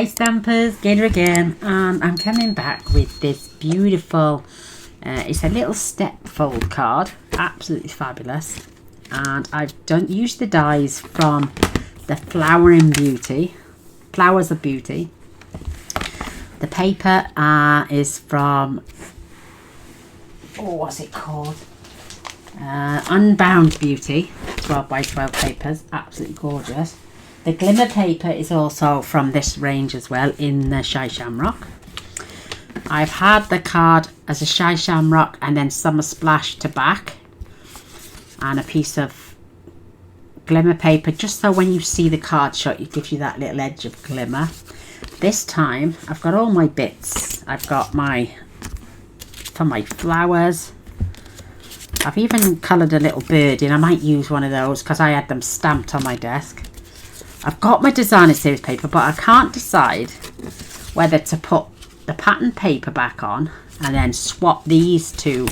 Hi Stampers, Gaynor again, and I'm coming back with this beautiful, it's a little step fold card, absolutely fabulous, and I've used the dies from the Flowers of Beauty. The paper is from, what's it called? Unbound Beauty, 12 by 12 papers, absolutely gorgeous. The glimmer paper is also from this range as well, in the Shy Shamrock. I've had the card as a Shy Shamrock and then Summer Splash to back, and a piece of glimmer paper, just so when you see the card shot, it gives you that little edge of glimmer. This time I've got all my bits. I've got for my flowers. I've even coloured a little bird in. I might use one of those because I had them stamped on my desk. I've got my designer series paper, but I can't decide whether to put the pattern paper back on and then swap these two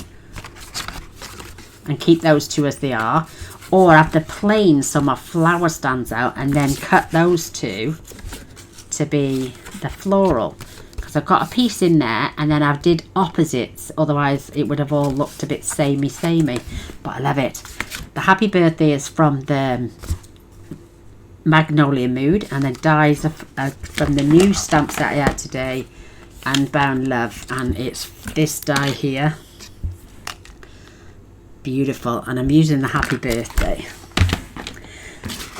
and keep those two as they are, or have the plain so my flower stands out and then cut those two to be the floral, because I've got a piece in there and then I did opposites, otherwise it would have all looked a bit samey, but I love it. The happy birthday is from the Magnolia Mood, and then dies from the new stamps that I had today, Unbound Love, and it's this die here, beautiful, and I'm using the happy birthday.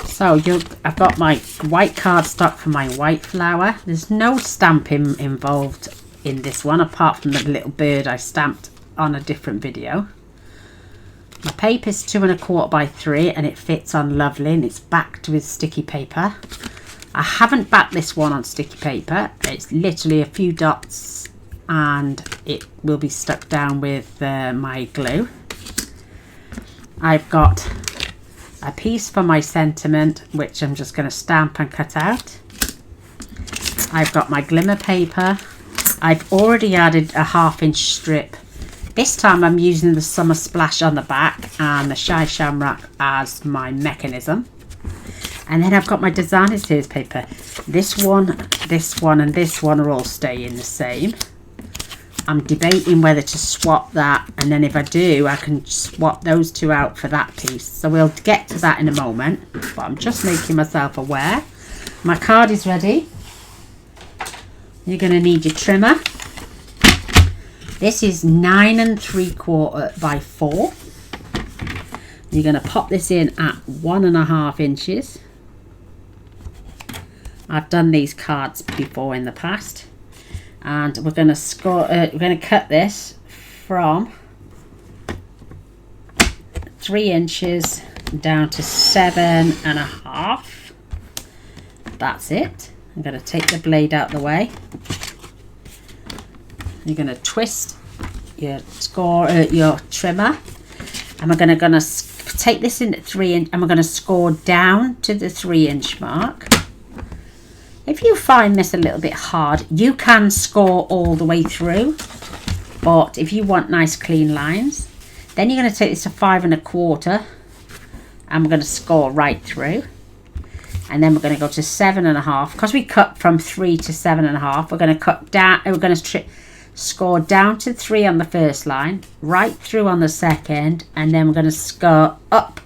So I've got my white cardstock for my white flower. There's no stamping involved in this one apart from the little bird I stamped on a different video. My paper is 2 1/4 by 3 and it fits on lovely, and it's backed with sticky paper. I haven't backed this one on sticky paper. It's literally a few dots and it will be stuck down with my glue. I've got a piece for my sentiment, which I'm just going to stamp and cut out. I've got my glimmer paper. I've already added a 1/2 inch strip. This time I'm using the Summer Splash on the back and the Shy Shamrock as my mechanism. And then I've got my designer series paper. This one, and this one are all staying the same. I'm debating whether to swap that, and then if I do, I can swap those two out for that piece. So we'll get to that in a moment, but I'm just making myself aware. My card is ready. You're going to need your trimmer. This is 9 3/4 by 4. You're going to pop this in at 1 1/2 inches. I've done these cards before in the past, and we're going to cut this from 3 inches down to 7 1/2. That's it. I'm going to take the blade out the way. You're going to twist your trimmer, and we're going to take this in at 3 inch, and we're going to score down to the 3 inch mark. If you find this a little bit hard, you can score all the way through, but if you want nice clean lines, then you're going to take this to 5 1/4, and we're going to score right through. And then we're going to go to 7 1/2, because we cut from 3 to 7 1/2. We're going to cut down, we're going to score down to 3 on the first line, right through on the second, and then we're going to score up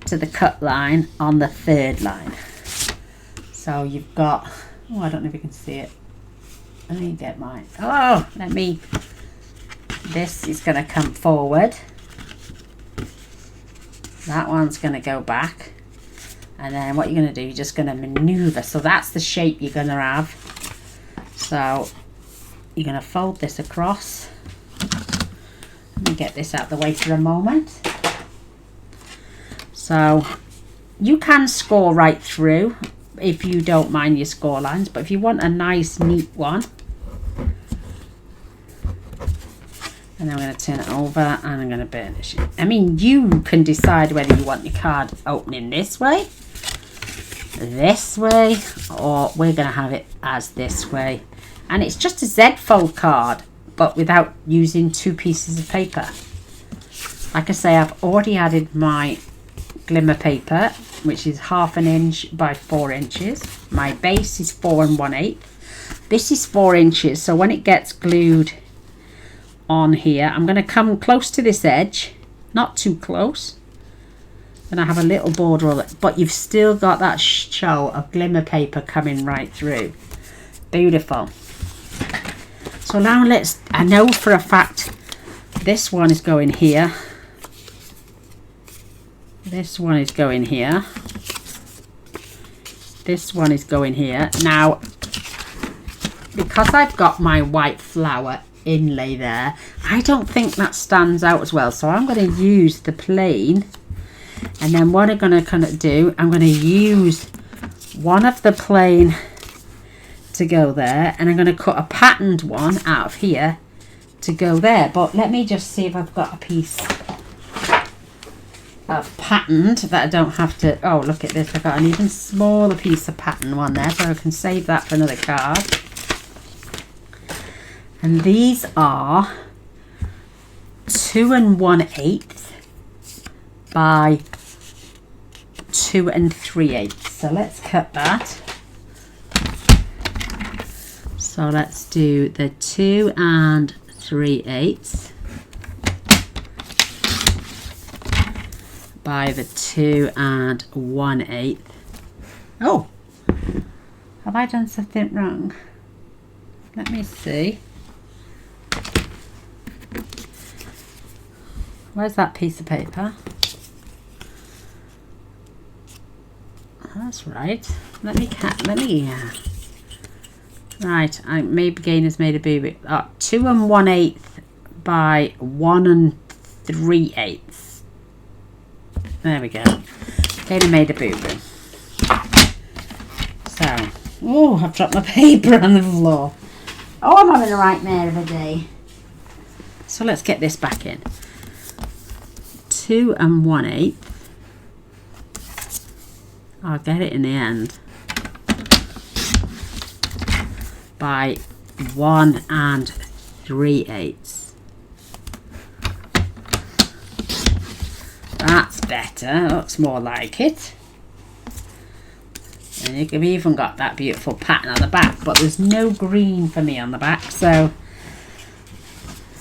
to the cut line on the third line. So you've got, I don't know if you can see it. Let me get mine. This is going to come forward. That one's going to go back. And then what you're going to do, you're just going to maneuver. So that's the shape you're going to have. So you're going to fold this across. Let me get this out of the way for a moment. So you can score right through if you don't mind your score lines, but if you want a nice neat one, and then I'm going to turn it over and I'm going to burnish it. I mean, you can decide whether you want your card opening this way, or we're going to have it as this way. And it's just a Z fold card, but without using 2 pieces of paper. Like I say, I've already added my glimmer paper, which is 1/2 inch by 4 inches. My base is 4 1/8. This is 4 inches, so when it gets glued on here, I'm going to come close to this edge, not too close. And I have a little border of it, but you've still got that show of glimmer paper coming right through. Beautiful. So now I know for a fact this one is going here. This one is going here. This one is going here. Now, because I've got my white flower inlay there, I don't think that stands out as well. So I'm going to use the plain. And then what I'm going to kind of do, I'm going to use one of the plain to go there. And I'm going to cut a patterned one out of here to go there. But let me just see if I've got a piece of patterned that I don't have to. Oh, look at this. I've got an even smaller piece of pattern one there. So I can save that for another card. And these are 2 1/8 by 2 3/8. So let's cut that. So let's do the 2 3/8 by the 2 1/8. Oh, have I done something wrong? Let me see. Where's that piece of paper? That's right. Let me right, maybe Gaynor's made a boo-boo. 2 1/8 by 1 3/8. There we go. Gaynor made a boo-boo. So, oh, I've dropped my paper on the floor. Oh, I'm having a nightmare of a day. So let's get this back in. 2 1/8. I'll get it in the end. By 1 3/8. That's better. Looks more like it. And you've even got that beautiful pattern on the back, but there's no green for me on the back, so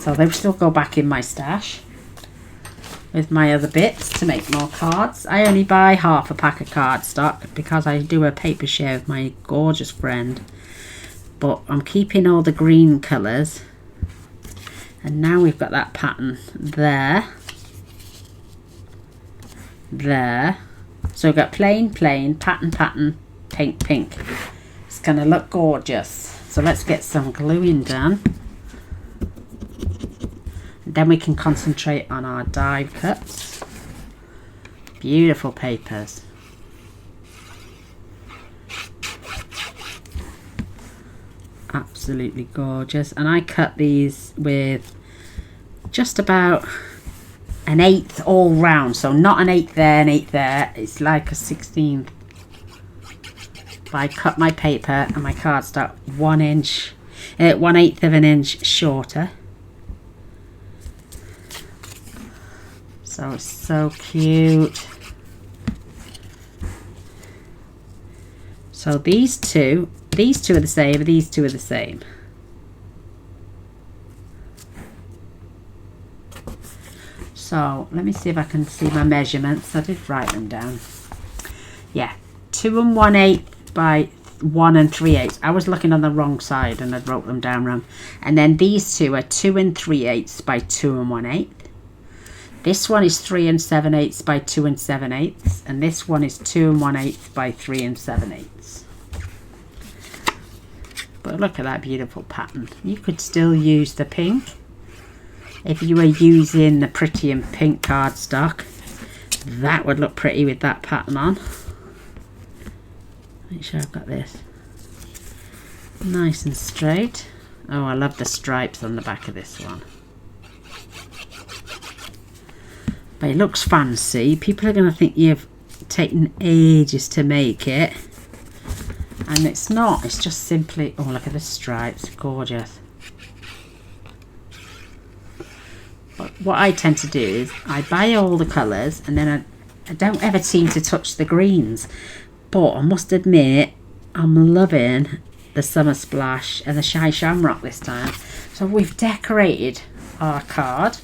they'll still go back in my stash with my other bits to make more cards. I only buy half a pack of cardstock because I do a paper share with my gorgeous friend, but I'm keeping all the green colours. And now we've got that pattern there, so we've got plain, pattern, pink. It's gonna look gorgeous. So let's get some gluing done. Then we can concentrate on our die cuts. Beautiful papers. Absolutely gorgeous. And I cut these with just about 1/8 all round. So not 1/8 there, 1/8 there. It's like a 16th. But I cut my paper and my cardstock 1/8 of an inch shorter. So it's so cute. So these two are the same, these two are the same. So let me see if I can see my measurements. I did write them down. Yeah, 2 1/8 by 1 3/8. I was looking on the wrong side and I wrote them down wrong. And then these two are 2 3/8 by 2 1/8. This one is 3 7/8 by 2 7/8, and this one is 2 1/8 by 3 7/8. But look at that beautiful pattern. You could still use the pink if you were using the pretty and pink cardstock. That would look pretty with that pattern on. Make sure I've got this nice and straight. Oh, I love the stripes on the back of this one. But it looks fancy. People are going to think you've taken ages to make it. And it's not. It's just simply... Oh, look at the stripes. Gorgeous. But what I tend to do is I buy all the colours and then I don't ever seem to touch the greens. But I must admit, I'm loving the Summer Splash and the Shy Shamrock this time. So we've decorated our card.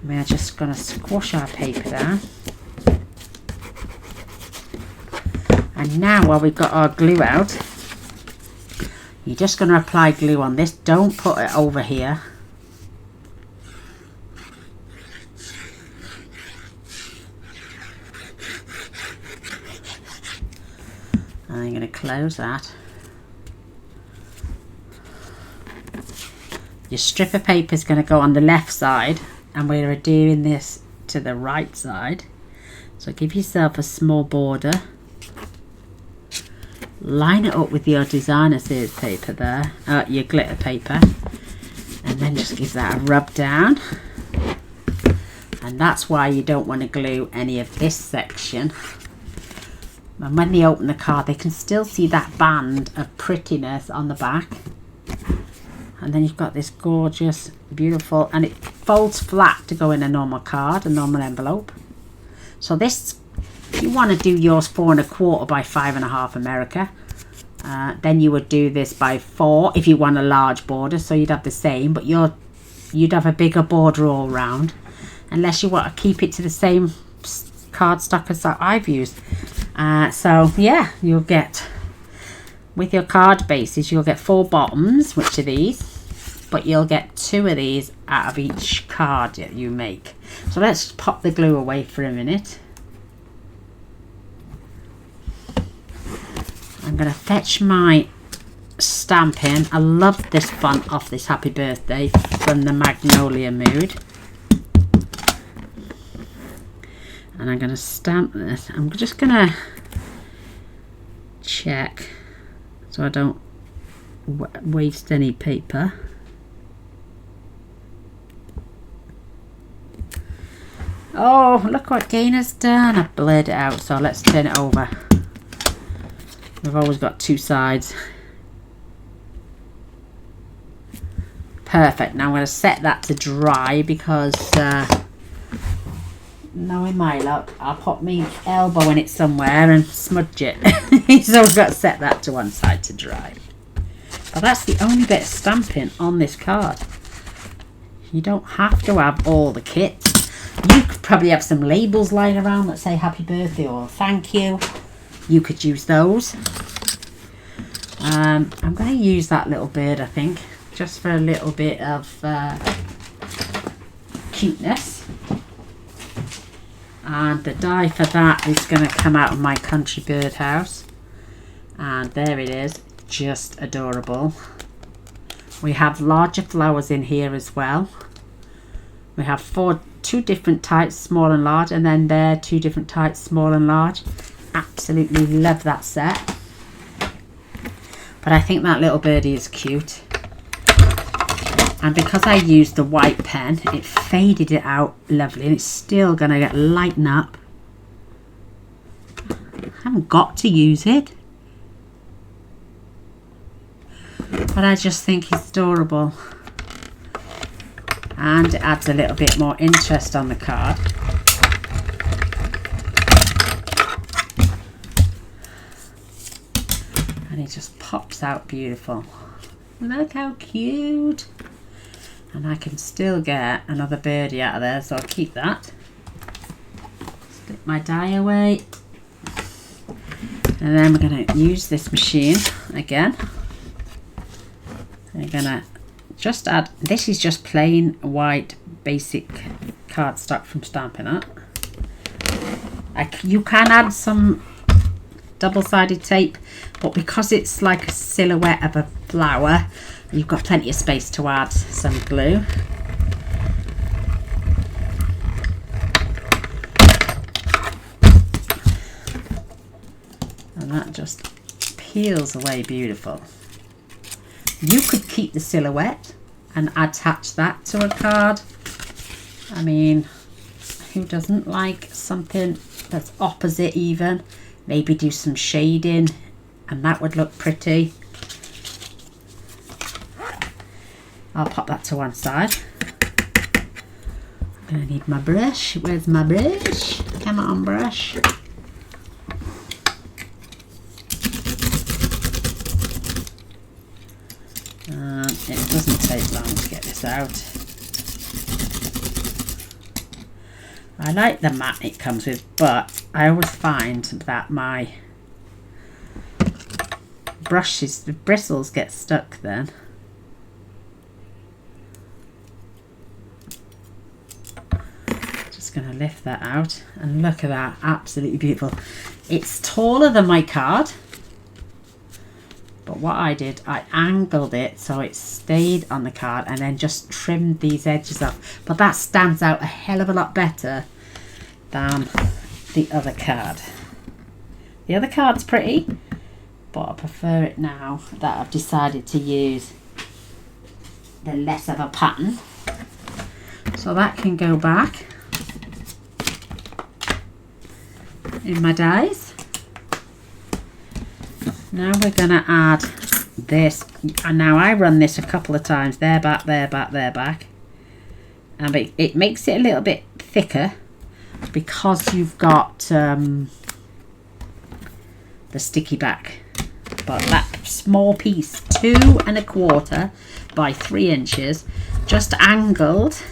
We're just going to squash our paper down. And now while we've got our glue out, you're just going to apply glue on this. Don't put it over here. I'm going to close that. Your strip of paper is going to go on the left side, and we're adhering this to the right side. So give yourself a small border. Line it up with your designer series paper there, your glitter paper, and then just give that a rub down. And that's why you don't want to glue any of this section. And when they open the card, they can still see that band of prettiness on the back. And then you've got this gorgeous, beautiful, and it folds flat to go in a normal card, a normal envelope. So this, if you want to do yours 4 1/4 by 5 1/2 America, then you would do this by 4 if you want a large border. So you'd have the same, but you'd have a bigger border all round, unless you want to keep it to the same cardstock as that I've used. So yeah, you'll get, with your card bases, you'll get 4 bottoms, which are these, but you'll get 2 of these out of each card that you make. So let's pop the glue away for a minute. I'm going to fetch my Stampin'. I love this font off this Happy Birthday from the Magnolia Mood. And I'm going to stamp this. I'm just going to check so I don't waste any paper. Oh, look what Gaynor's done. I blurred it out, so let's turn it over. We've always got 2 sides. Perfect. Now I'm going to set that to dry because knowing my luck, I'll put my elbow in it somewhere and smudge it. So we've got to set that to one side to dry. But that's the only bit of stamping on this card. You don't have to have all the kits. You could probably have some labels lying around that say happy birthday or thank you. You could use those. I'm going to use that little bird, I think, just for a little bit of cuteness. And the die for that is going to come out of my country bird house. And there it is, just adorable. We have larger flowers in here as well. We have 2 different types, small and large, and then there 2 different types, small and large. Absolutely love that set. But I think that little birdie is cute. And because I used the white pen, it faded it out lovely, and it's still going to get lighten up. I haven't got to use it, but I just think it's adorable. And it adds a little bit more interest on the card. And it just pops out beautiful. Look how cute. And I can still get another birdie out of there, so I'll keep that. Stick my die away. And then we're going to use this machine again. We're going to just add, this is just plain white basic cardstock from Stampin' Up. You can add some double-sided tape, but because it's like a silhouette of a flower, you've got plenty of space to add some glue. And that just peels away beautiful. You could keep the silhouette and attach that to a card. I mean, who doesn't like something that's opposite even? Maybe do some shading and that would look pretty. I'll pop that to one side. I'm going to need my brush. Where's my brush? Come on, brush. It doesn't take long to get this out. I like the mat it comes with, but I always find that my brushes, the bristles get stuck then. Just going to lift that out and look at that, absolutely beautiful. It's taller than my card, but what I did, I angled it so it stayed on the card and then just trimmed these edges off. But that stands out a hell of a lot better than the other card. The other card's pretty, but I prefer it now that I've decided to use the less of a pattern. So that can go back in my dies. Now we're going to add this, and now I run this a couple of times, there, back, there, back, there, back, and it makes it a little bit thicker because you've got the sticky back. But that small piece, 2 1/4 by 3 inches, just angled.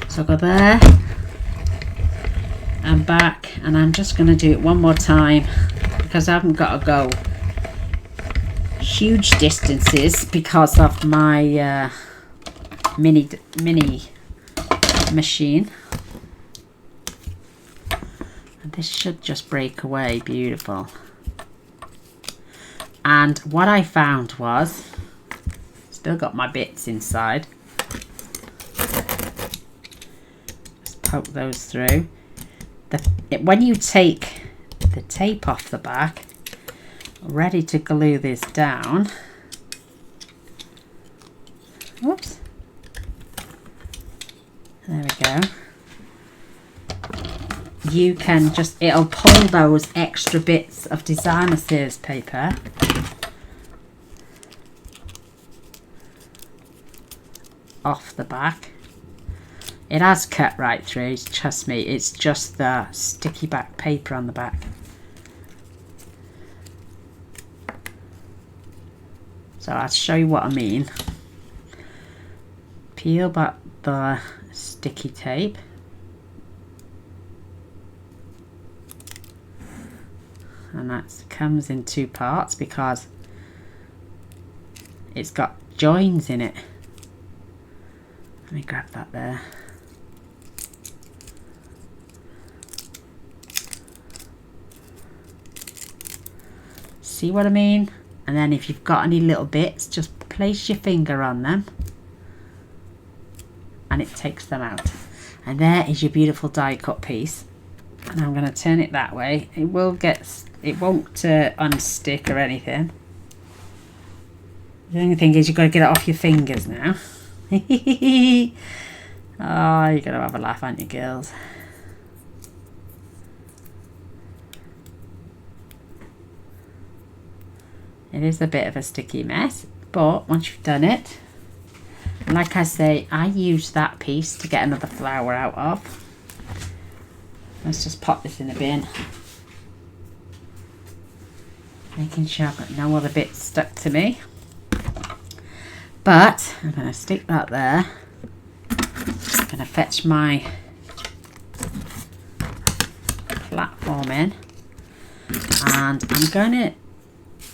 So go there and back, and I'm just going to do it one more time because I haven't got to go huge distances because of my mini machine. And this should just break away beautiful. And what I found was, still got my bits inside. Just poke those through. When you take the tape off the back, ready to glue this down. Whoops. There we go. You can just, it'll pull those extra bits of designer series paper off the back. It has cut right through, trust me, it's just the sticky back paper on the back. So I'll show you what I mean. Peel back the sticky tape. And that comes in 2 parts because it's got joins in it. Let me grab that there. See what I mean? And then if you've got any little bits, just place your finger on them and it takes them out. And there is your beautiful die cut piece. And I'm going to turn it that way. It won't unstick or anything. The only thing is you've got to get it off your fingers now. Oh, you're going to have a laugh, aren't you, girls? It is a bit of a sticky mess, but once you've done it, like I say, I use that piece to get another flower out of. Let's just pop this in the bin. Making sure I've got no other bits stuck to me. But I'm going to stick that there. I'm going to fetch my platform in, and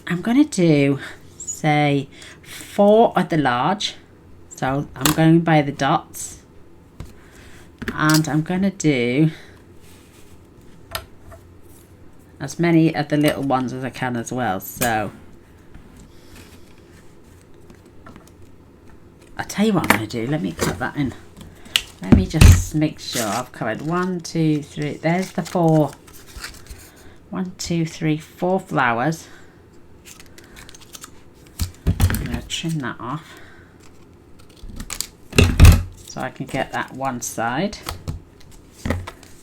I'm going to do, say, 4 of the large. So I'm going by the dots, and I'm going to do as many of the little ones as I can as well. So I'll tell you what I'm going to do. Let me cut that in. Let me just make sure I've covered 1, 2, 3. There's the 4. 1, 2, 3, 4 flowers. I'm going to trim that off so I can get that one side.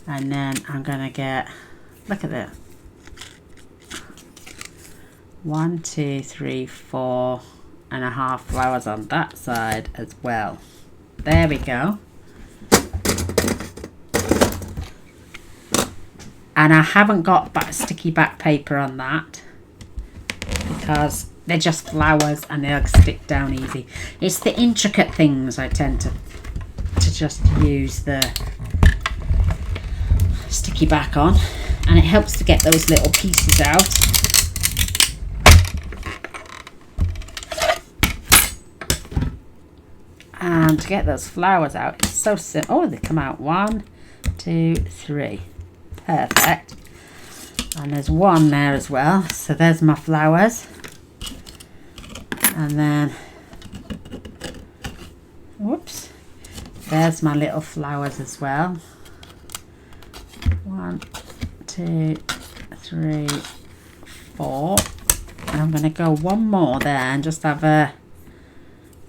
And then I'm going to get, look at that. 1, 2, 3, 4 and a half flowers on that side as well. There we go. And I haven't got sticky back paper on that because they're just flowers and they'll stick down easy. It's the intricate things I tend to just use the sticky back on, and it helps to get those little pieces out. And to get those flowers out, it's so simple. Oh, they come out 1, 2, 3. Perfect. And there's one there as well. So there's my flowers. And then, whoops, there's my little flowers as well. 1, 2, 3, 4. And I'm going to go one more there and just have a,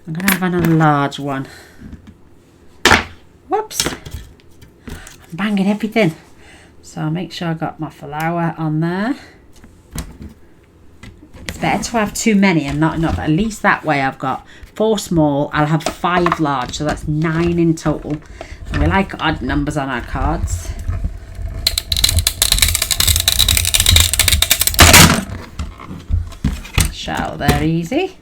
I'm going to have another large one. Whoops. I'm banging everything. So I'll make sure I got my flower on there. It's better to have too many and not enough. At least that way I've got 4 small. I'll have 5 large. So that's 9 in total. And we like odd numbers on our cards. Shell there easy.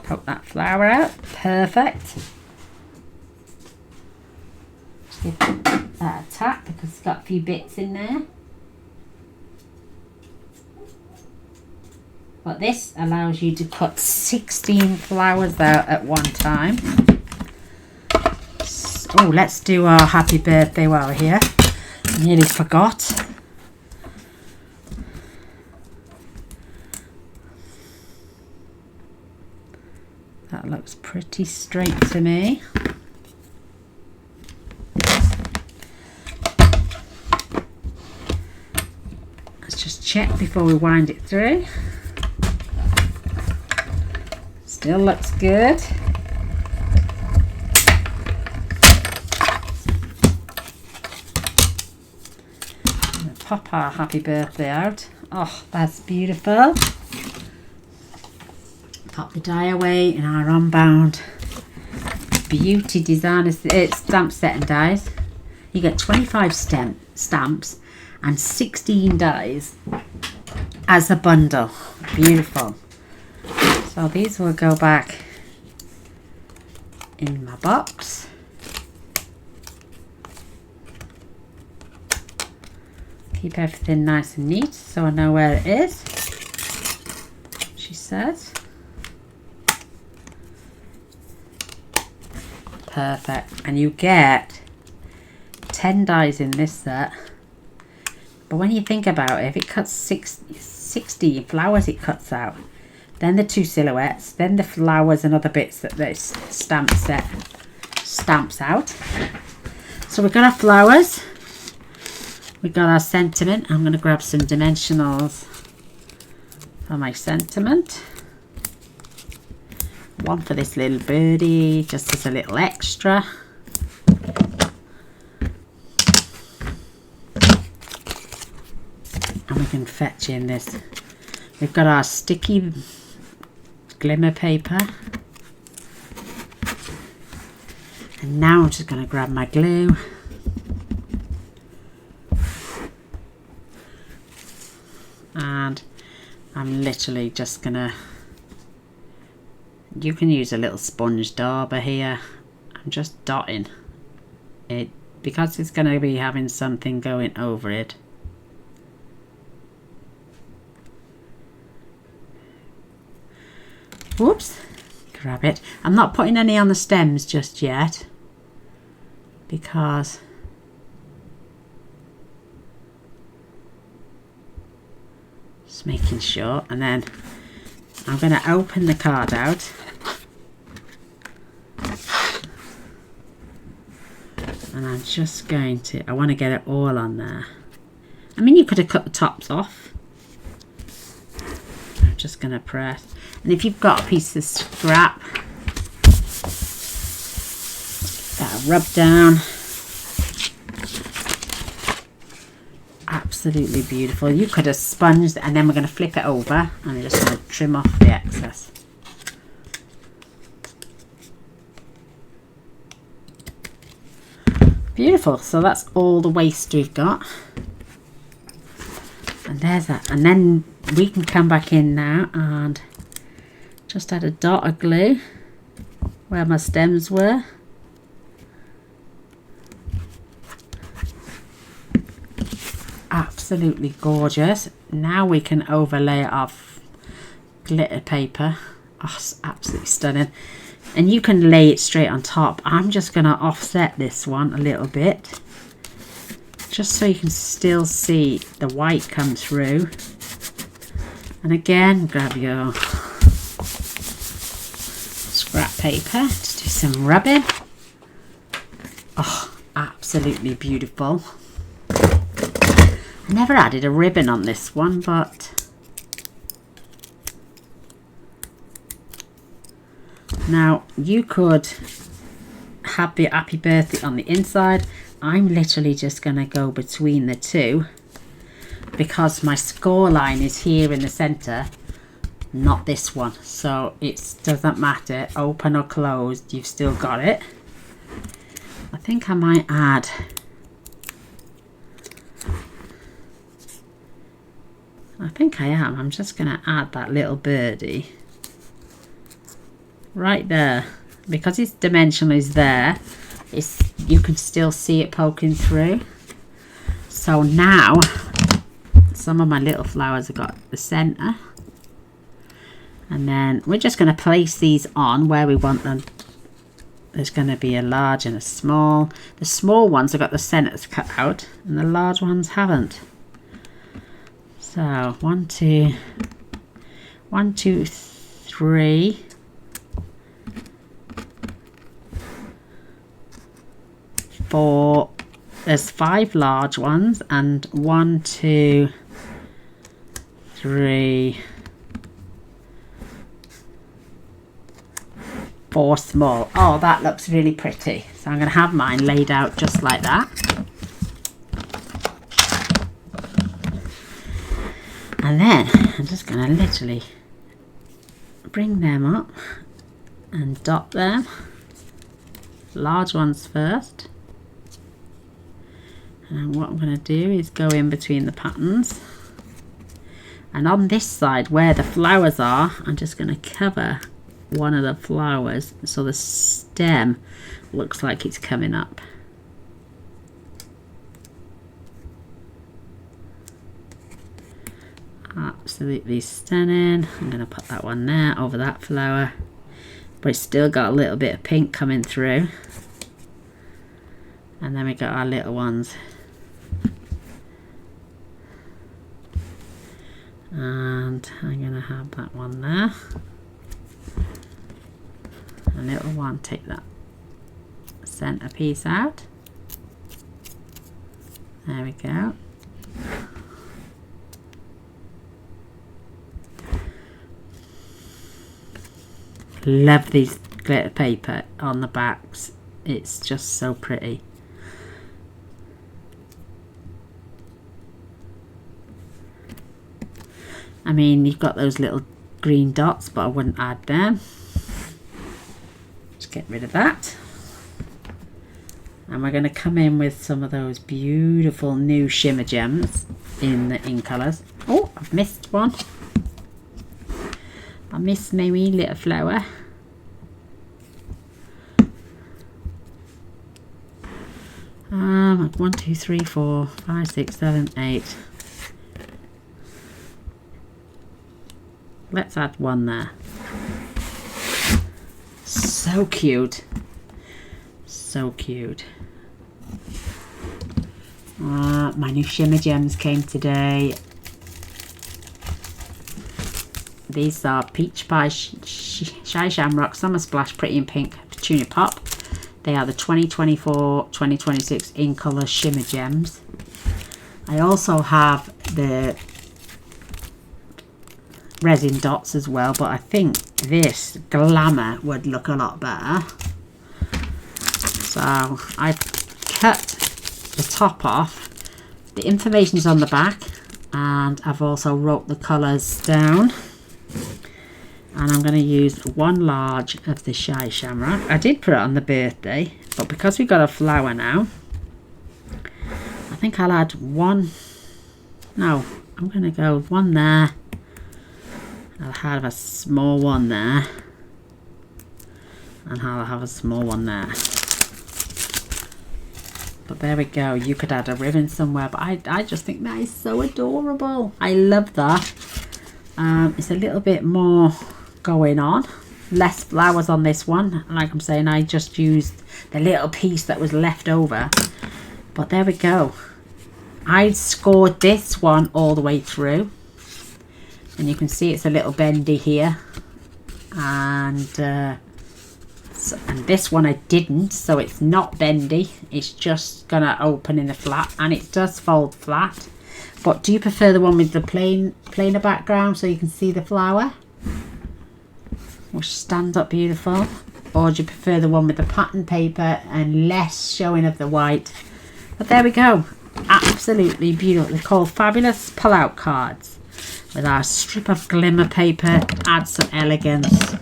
Poke that flower out. Perfect. Just give that a tap because it's got a few bits in there. But this allows you to cut 16 flowers out at one time. Oh, let's do our happy birthday while we're here. I nearly forgot. That looks pretty straight to me. Let's just check before we wind it through. Still looks good. Pop our happy birthday out. Oh, that's beautiful. Pop the die away in our Unbound Beauty Designer stamp set and dies. You get 25 stamps and 16 dies as a bundle. Beautiful. So these will go back in my box. Keep everything nice and neat so I know where it is, she says. Perfect. And you get 10 dies in this set. But when you think about it, if it cuts 60 flowers, it cuts out. Then the 2 silhouettes, then the flowers and other bits that this stamp set stamps out. So we've got our flowers. We've got our sentiment. I'm going to grab some dimensionals for my sentiment. One for this little birdie, just as a little extra. And we can fetch in this. We've got our sticky glimmer paper. And now I'm just going to grab my glue. And I'm literally just going to, you can use a little sponge dauber here. I'm just dotting it because it's going to be having something going over it. Whoops, grab it. I'm not putting any on the stems just yet because just making sure. And then I'm going to open the card out and I'm just going to, I want to get it all on there. I mean, you could have cut the tops off. I'm just going to press. And if you've got a piece of scrap, that'll rub down. Absolutely beautiful. You could have sponged, and then we're going to flip it over and I'm just going to trim off the excess. Beautiful. So that's all the waste we've got. And there's that. And then we can come back in now and just add a dot of glue where my stems were. Absolutely gorgeous. Now we can overlay it off glitter paper. Oh, it's absolutely stunning. And you can lay it straight on top. I'm just going to offset this one a little bit, just so you can still see the white come through. And again, grab your scrap paper to do some rubbing. Oh, absolutely beautiful. I never added a ribbon on this one, but now you could have your happy birthday on the inside. I'm literally just going to go between the two because my score line is here in the center, not this one. So it doesn't matter, open or closed, you've still got it. I think I might add I'm just going to add that little birdie right there, because its dimension is there. You can still see it poking through. So now some of my little flowers have got the center, and then we're just going to place these on where we want them. There's going to be a large and a small. The small ones have got the centers cut out and the large ones haven't. So 1, 2, 3, 4. There's 5 large ones and 1, 2, 3, 4 small. Oh, that looks really pretty. So I'm going to have mine laid out just like that. And then I'm just going to literally bring them up and dot them. Large ones first. And what I'm going to do is go in between the patterns. And on this side where the flowers are, I'm just going to cover one of the flowers so the stem looks like it's coming up. Absolutely stunning. I'm going to put that one there over that flower, but it's still got a little bit of pink coming through. And then we got our little ones, and I'm going to have that one there, a little one, take that center piece out. There we go. Love these glitter paper on the backs, it's just so pretty. I mean, you've got those little green dots, but I wouldn't add them. Just get rid of that. And we're going to come in with some of those beautiful new shimmer gems in colours. Oh, I've missed one. I missed my wee little flower. One, 2, 3, 4, 5, 6, 7, 8. Let's add one there. So cute. So cute. My new shimmer gems came today. These are Peach Pie Shy Shamrock Summer Splash Pretty in Pink Petunia Pop. They are the 2024-2026 in colour shimmer gems. I also have the resin dots as well, but I think this glamour would look a lot better. So I've cut the top off. The information is on the back, and I've also wrote the colours down. And I'm going to use one large of the Shy Shamrock. I did put it on the birthday, but because we've got a flower now, I think I'll add one. No, I'm going to go one there. I'll have a small one there. And I'll have a small one there. But there we go. You could add a ribbon somewhere, but I just think that is so adorable. I love that. It's a little bit more going on. Less flowers on this one. Like I'm saying, I just used the little piece that was left over. But there we go. I scored this one all the way through. And you can see it's a little bendy here. And this one I didn't, so it's not bendy. It's just gonna open in the flat, and it does fold flat. But do you prefer the one with the plainer background so you can see the flower, which stands up beautiful, or do you prefer the one with the pattern paper and less showing of the white? But there we go, absolutely beautiful. They're called Fabulous Pull-Out Cards with our strip of glimmer paper. Add some elegance.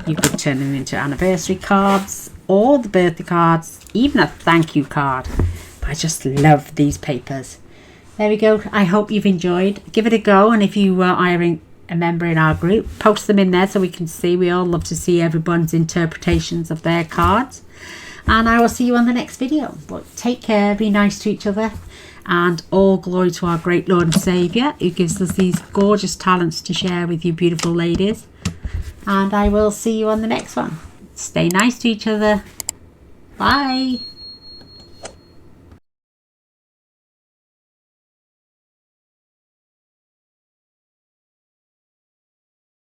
You could turn them into anniversary cards or the birthday cards, even a thank you card. I just love these papers. There we go. I hope you've enjoyed. Give it a go, and if you are a member in our group, post them in there so we can see. We all love to see everyone's interpretations of their cards. And I will see you on the next video. But take care, be nice to each other, and all glory to our great Lord and Saviour, who gives us these gorgeous talents to share with you beautiful ladies. And I will see you on the next one. Stay nice to each other. Bye.